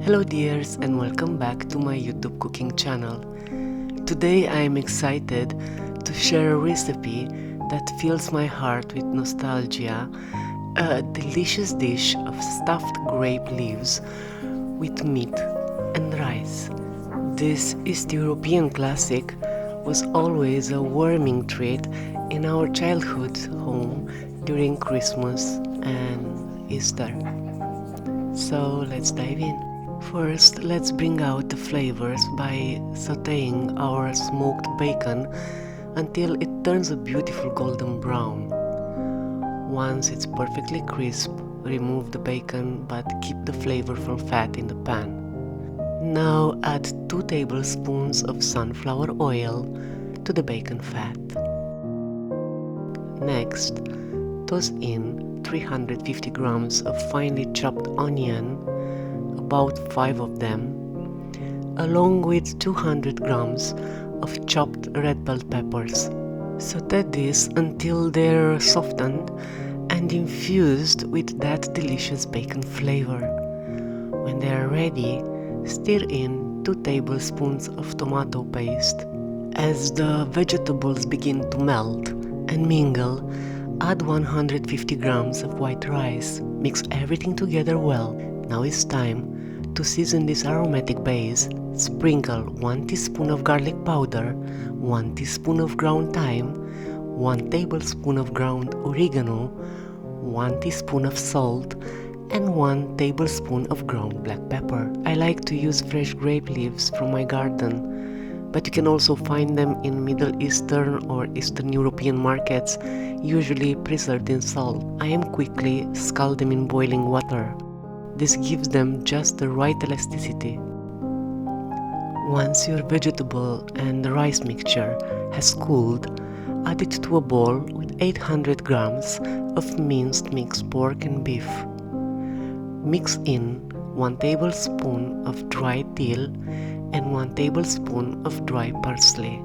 Hello dears and welcome back to my YouTube cooking channel. Today I am excited to share a recipe that fills my heart with nostalgia, a delicious dish of stuffed grape leaves with meat and rice. This East European classic was always a warming treat in our childhood home during Christmas and Easter. So let's dive in. First, let's bring out the flavors by sautéing our smoked bacon until it turns a beautiful golden brown. Once it's perfectly crisp, remove the bacon but keep the flavorful fat in the pan. Now add 2 tablespoons of sunflower oil to the bacon fat. Next, toss in 350 grams of finely chopped onion, about 5 of them, along with 200 grams of chopped red bell peppers. Saute this until they're softened and infused with that delicious bacon flavor. When they are ready, stir in 2 tablespoons of tomato paste. As the vegetables begin to melt and mingle, add 150 grams of white rice. Mix everything together well. Now it's time to season this aromatic base. Sprinkle 1 teaspoon of garlic powder, 1 teaspoon of ground thyme, 1 tablespoon of ground oregano, 1 teaspoon of salt, and 1 tablespoon of ground black pepper. I like to use fresh grape leaves from my garden, but you can also find them in Middle Eastern or Eastern European markets, usually preserved in salt. I am quickly scald them in boiling water. This gives them just the right elasticity. Once your vegetable and the rice mixture has cooled, add it to a bowl with 800 grams of minced mixed pork and beef. Mix in 1 tablespoon of dried dill and 1 tablespoon of dry parsley.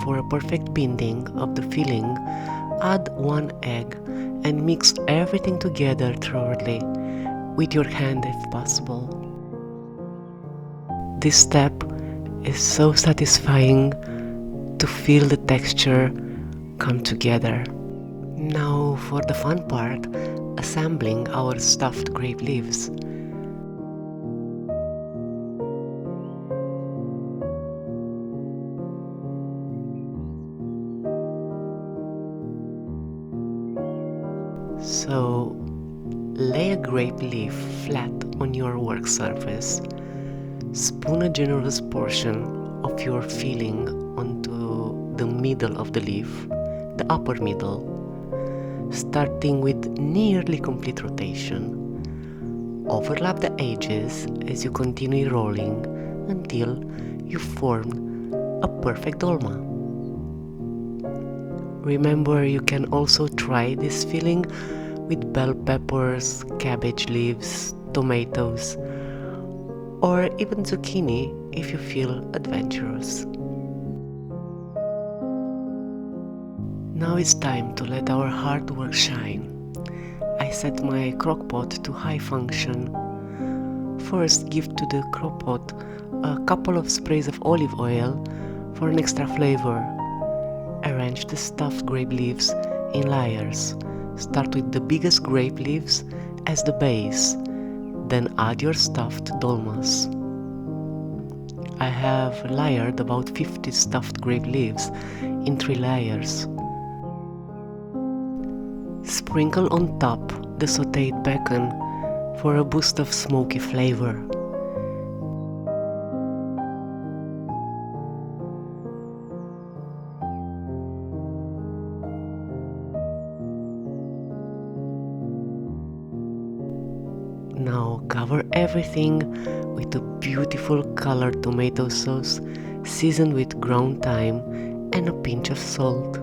For a perfect binding of the filling, add 1 egg and mix everything together thoroughly with your hand if possible. This step is so satisfying to feel the texture come together. Now for the fun part, assembling our stuffed grape leaves. So, lay a grape leaf flat on your work surface. Spoon a generous portion of your filling onto the middle of the leaf, the upper middle, starting with nearly complete rotation. Overlap the edges as you continue rolling until you form a perfect dolma. Remember, you can also try this filling with bell peppers, cabbage leaves, tomatoes, or even zucchini if you feel adventurous. Now it's time to let our hard work shine. I set my crockpot to high function. First, give to the crockpot a couple of sprays of olive oil for an extra flavor. Arrange the stuffed grape leaves in layers. Start with the biggest grape leaves as the base, then add your stuffed dolmas. I have layered about 50 stuffed grape leaves in 3 layers. Sprinkle on top the sautéed bacon for a boost of smoky flavor. Now cover everything with a beautiful colored tomato sauce seasoned with ground thyme and a pinch of salt.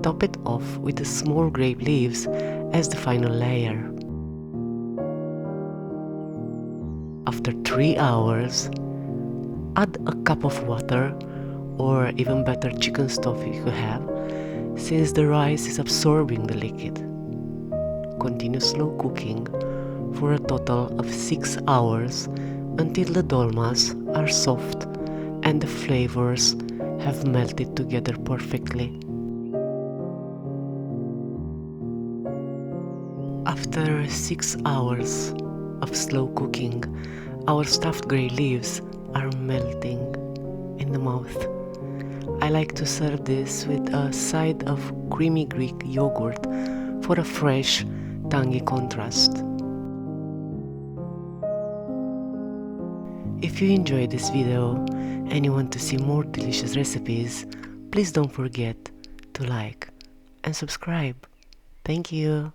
Top it off with the small grape leaves as the final layer. After 3 hours, add a cup of water, or even better chicken stock if you have, since the rice is absorbing the liquid. Continue slow cooking for a total of 6 hours until the dolmas are soft and the flavors have melted together perfectly. After 6 hours of slow cooking, our stuffed grape leaves are melting in the mouth. I like to serve this with a side of creamy Greek yogurt for a fresh, tangy contrast. If you enjoyed this video and you want to see more delicious recipes, please don't forget to like and subscribe. Thank you.